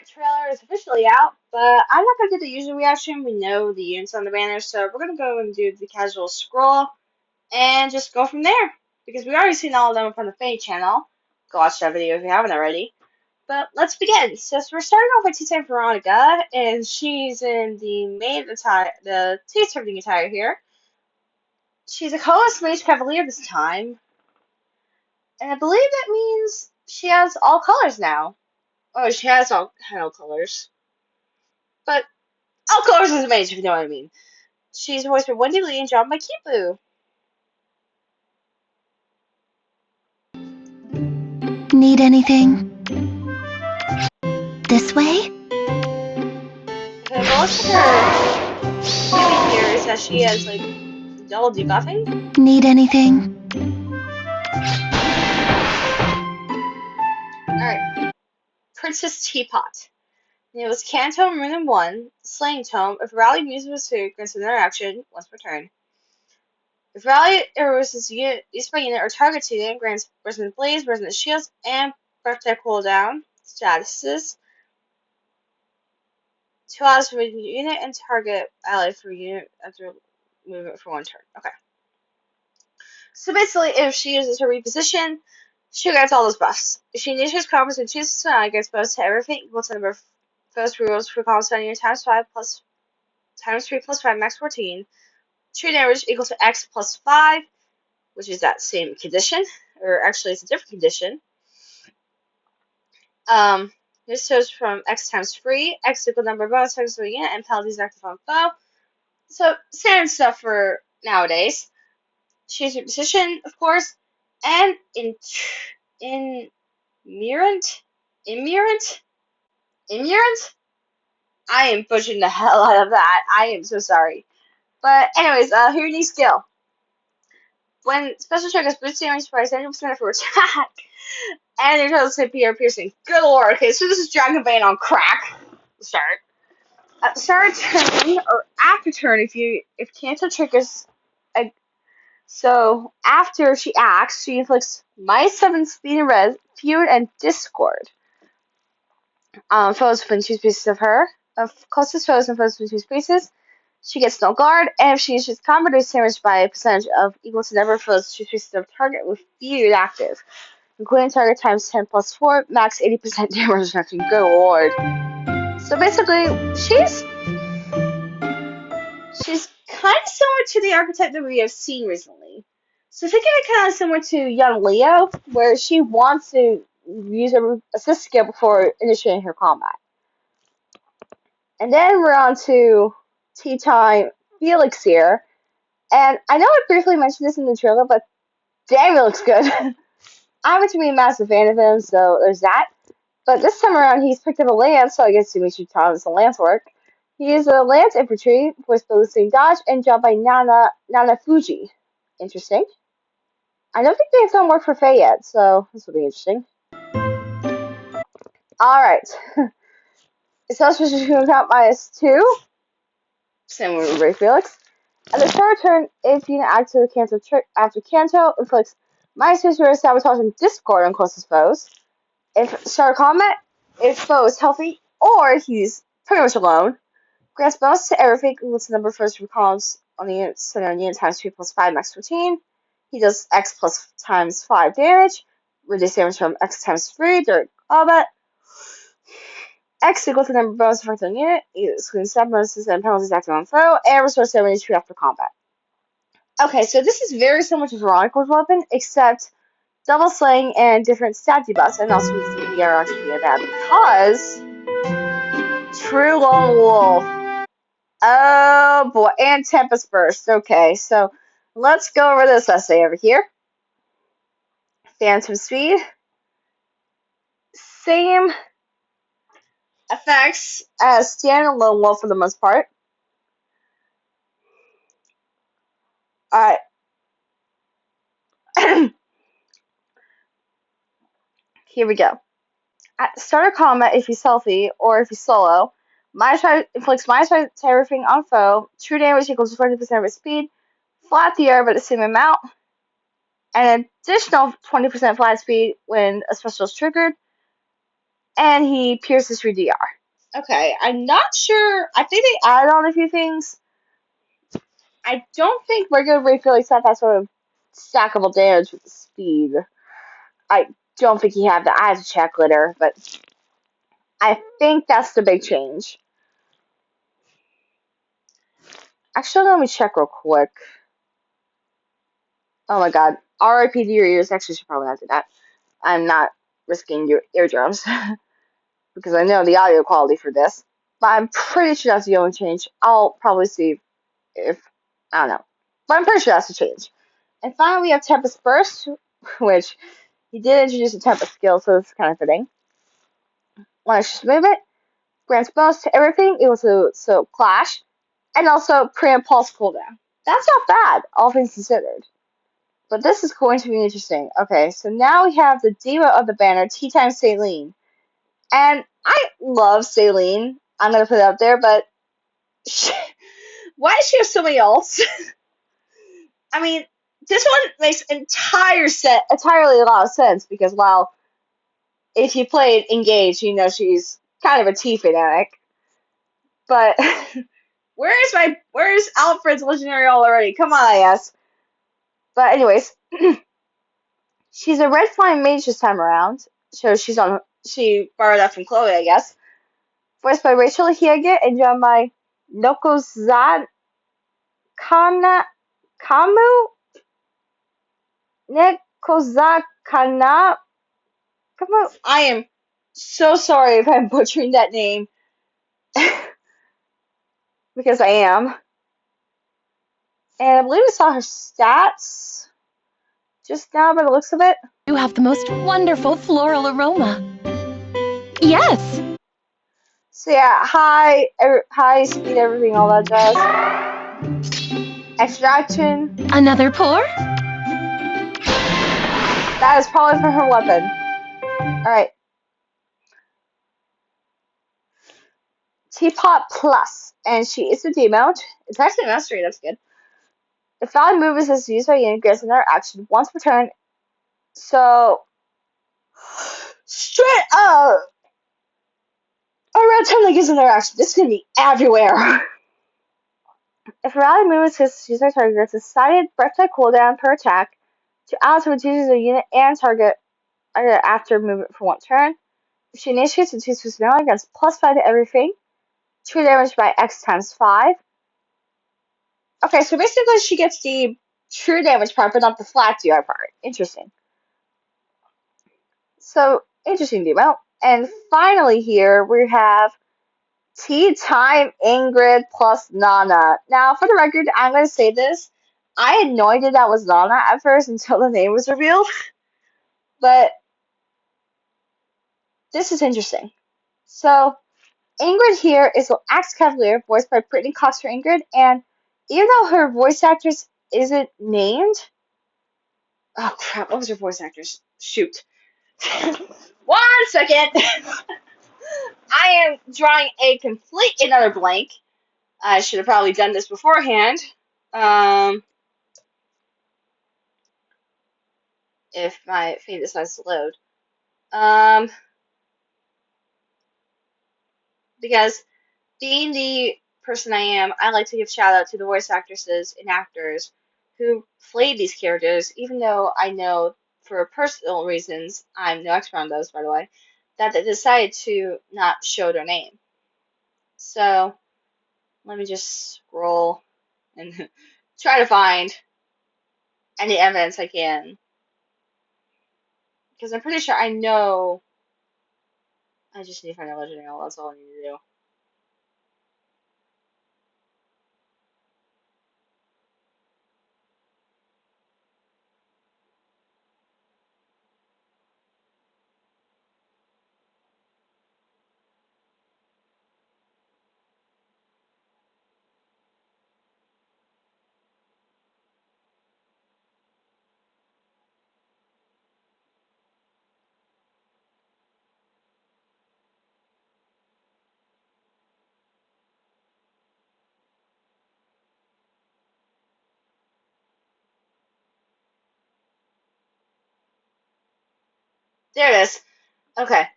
Alright, trailer is officially out, but I'm not gonna do the usual reaction. We know the units on the banner, so we're gonna go and do the casual scroll and just go from there. Because we already seen all of them from the Fate channel. Go watch that video if you haven't already. But let's begin. So we're starting off with Teatime Veronica, and she's in the main attire, the tea-serving attire here. She's a colorless mage cavalier this time, and I believe that means she has all colors now. Oh, she has all colors. But all colors is amazing, if you know what I mean. She's voiced by Wendy Lee and drawn by Kipu. Need anything? This way? The most of her gimmick here is that she has, like, double debuffing. Need anything? Alright. Princess Teapot. It was Canto Rune 1, Slaying Tome. If Rally music was to grants an interaction once per turn. If Rally erases unit, used by unit or target to unit, grants Resonant Blaze, Resonant Shields, and Breath cooldown statuses. 2 allies for unit and target ally for unit after movement for 1 turn. Okay. So basically, if she uses her reposition, she gets all those buffs. If she initiates combos and chooses to ally, gets buffs to everything equal to the number of foes rolls for combos on unit times 5 plus times 3 plus 5 max 14. True damage equal to X plus 5, which is that same condition, or actually it's a different condition. This goes from X times 3, X equal number of bonus targets per unit, and penalties active on foe. So, standard stuff for nowadays. She's in position, of course, and immirant? Immirant? I am butchering the hell out of that. I am so sorry. But anyways, her unique skill. When special attack is boosted damage by 70% for attack, and your total CP are piercing. Good lord. Okay, so this is Dragonbane on crack. Start. At the start of turn or after turn, if Canto triggers a so after she acts, she inflicts -7 speed and res, feud, and discord. Foes within 2 spaces of her. Of closest foes and foes within 2 spaces. She gets no guard, and if she uses combat, is damaged by a percentage of equal to the number of foes 2 spaces of target with feud active. Including target times 10 plus 4, max 80% damage reduction. Good lord. So basically, she's kind of similar to the archetype that we have seen recently. So thinking of kind of similar to young Leo, where she wants to use her assist skill before initiating her combat. And then we're on to Tea Time Felix here. And I know I briefly mentioned this in the trailer, but damn, it looks good. I happen to be a massive fan of him, so there's that. But this time around, he's picked up a lance, so I guess Dimitri taught us the lance work. He is a lance infantry, voiced by Lucy Dodge, and job by Nana Fuji. Interesting. I don't think they've done work for Faye yet, so this will be interesting. Alright. It says we can count -2. Same with Ray Felix. At the start of turn, if you activate Canto after Canto, inflicts -2 for sabotage and discord on closest foes. If start combat, if foe is healthy or he's pretty much alone, grants bonus to everything equal to the number of first columns on the unit center on unit times 3 plus 5 max 14. He does X plus times 5 damage, reduce damage from X times 3 during combat. X equals the number of bonus effects on the unit, excluding stab bonuses and penalties active on foe, and restores 7 HP after combat. Okay, so this is very similar to Veronica's weapon, except double slaying and different stat debuffs, and also we see the are actually that because True Lone Wolf. Oh boy, and Tempest Burst. Okay, so let's go over this essay over here. Phantom Speed. Same effects as standard Lone Wolf for the most part. Alright. Here we go. At the start of combat, if he's healthy or if he's solo, inflicts -5 to everything on foe. True damage equals 20% of his speed. Flat the air, but the same amount. And an additional 20% flat speed when a special is triggered. and he pierces through DR. Okay, I'm not sure. I think they added on a few things. I don't think regular Ray Felix had that sort of stackable damage with the speed. I don't think he had that. I had to check later, but I think that's the big change. Actually, let me check real quick. Oh my god. RIP to your ears. Actually, should probably not do that. I'm not risking your eardrums because I know the audio quality for this. But I'm pretty sure that's the only change. I'll probably see if I don't know. But I'm pretty sure that's the change. And finally, we have Tempest Burst, which he did introduce a Tempest skill, so it's kind of fitting. When I just move it, grants bonus to everything. It was so Clash, and also pre and pulse cooldown. That's not bad, all things considered. But this is going to be interesting. Okay, so now we have the diva of the banner, Teatime Saline. And I love Saline. I'm going to put it out there, but why does she have so many alts? I mean, this one makes entirely a lot of sense because while if you played Engage, you know she's kind of a T fanatic. But where's Alfred's legendary already? Come on, I ask. But anyways, she's a red flying mage this time around. So she borrowed that from Chloe, I guess. Voiced by Rachel Hiege and drawn by Nokozad Kana Kamu Nekozakana. Come on, I am so sorry if I'm butchering that name because I am. And I believe I saw her stats just now by the looks of it. You have the most wonderful floral aroma. Yes! So yeah, high speed, everything, all that jazz. Extraction. Another pour? That is probably for her weapon. Alright. Teapot Plus. And she is a demount. It's actually a mastery, that's good. If valid move is used by unit, grants another action once per turn. So, straight up! Around time that gives another action. This is gonna be everywhere. If a rally move is used by target, gets a decided breath-type cooldown per attack to add to reduces a unit and target after movement for one turn. If she initiates and chooses personality, gets +5 to everything. True damage by X times 5. Okay, so basically she gets the true damage part, but not the flat DR part. Interesting. So, interesting demo. And finally here, we have Teatime Ingrid plus Nana. Now, for the record, I'm going to say this. I had no idea that was Nana at first until the name was revealed. But this is interesting. So, Ingrid here is an Axe Cavalier, voiced by Brittany Cox for Ingrid, and even though her voice actress isn't named, oh crap, what was her voice actress? Shoot. 1 second! I am drawing a complete another blank. I should have probably done this beforehand. Um, if my feed decides to load. Um, because being the person I am, I like to give shout out to the voice actresses and actors who played these characters, even though I know for personal reasons, I'm no expert on those, by the way, that they decided to not show their name. So, let me just scroll and try to find any evidence I can. Because I'm pretty sure I know. I just need to find a legendary. That's all I need to do. There it is. Okay.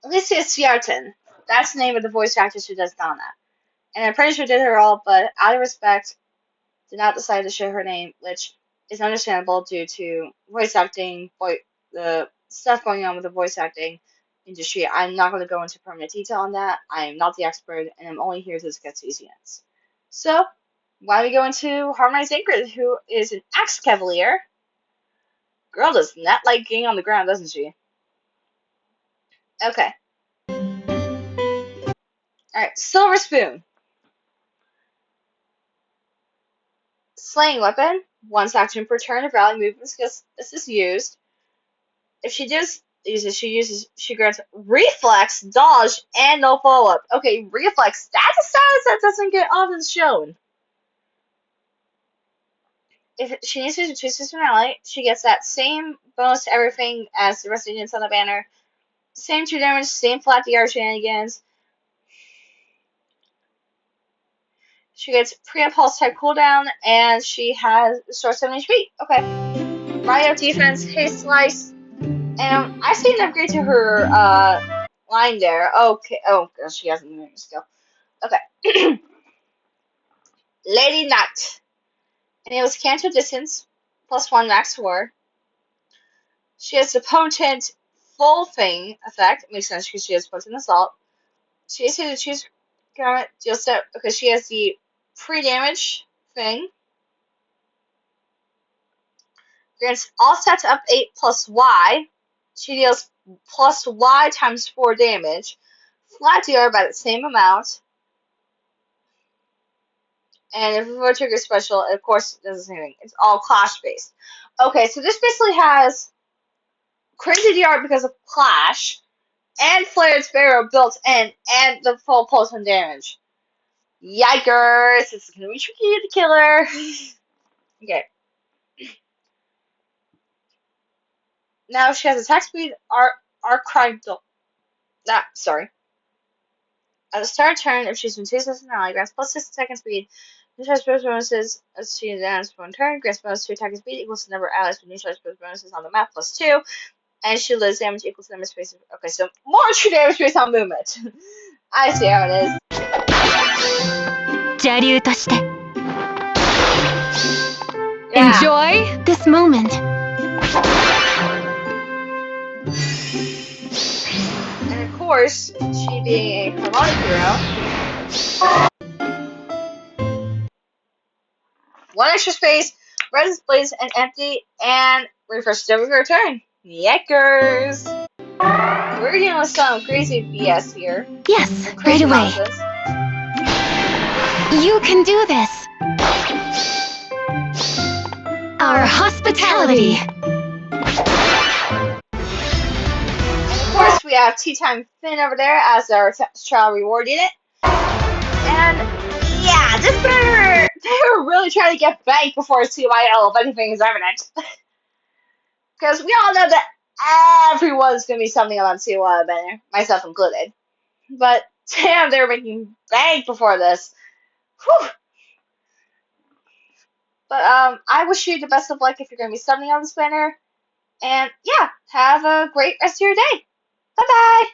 Alicia Sierton. That's the name of the voice actress who does Donna. And I'm pretty sure did her all, but out of respect, did not decide to share her name, which is understandable due to voice acting, the stuff going on with the voice acting industry. I'm not going to go into permanent detail on that. I am not the expert, and I'm only here to discuss these units. So, why don't we go into Harmonize Ingrid, who is an Axe Cavalier. Girl does not like getting on the ground, doesn't she? Okay. Alright, Silver Spoon. Slaying Weapon. Once action per turn, if rally movement skills is used. If she does use it, she grants Reflex, Dodge, and no follow-up. Okay, Reflex, that's a status that doesn't get often shown. If she needs to choose system ally, she gets that same bonus to everything as the rest of the units on the banner. Same 2 damage, same flat DR shenanigans. She gets pre-impulse type cooldown, and she has restore 7 HP. Okay. Riot of Defense, Haste Slice, and I see an upgrade to her line there. Okay. Oh, gosh, she has a new skill. Okay. Lady Knight. Enables cancel distance, +1 max war. She has the potent full thing effect. Makes sense because she has potent assault. She has to choose garment deal step. Okay, she has the pre-damage thing. Grants all stats up 8 plus Y. She deals plus Y times 4 damage. Flat DR by the same amount. And if we trigger special, of course, it does the same thing. It's all clash based. Okay, so this basically has crazy DR because of clash, and Flared Sparrow built in, and the full pulse and damage. Yikers! This is gonna be tricky to kill her. Okay. Now she has attack speed, archive. Sorry. At the start of turn, if she's been chased as an ally, grants +6 attack speed. Neutralized bonuses as she advances for one turn. Grants bonus to attack speed equals to the number of allies with neutralized bonuses on the map +2. And she lives damage equals to the number of spaces. Okay, so more true damage based on movement. I see how it is. 邪竜として Yeah. Enjoy this moment. And of course, she being a harmonic hero. 1 extra space, res blaze and empty, and refresh every turn. Yikers! We're dealing with some crazy BS here. Yes, Crazy right away. nonsense. You can do this. Our hospitality. And of course, we have Teatime Finn over there as our trial reward unit. And yeah, this banner, they were really trying to get banked before CYL if anything is evident. Because we all know that everyone's going to be something on CYL banner, myself included. But damn, they were making bank before this. Whew. But I wish you the best of luck if you're going to be summoning on this banner. And yeah, have a great rest of your day. Bye bye!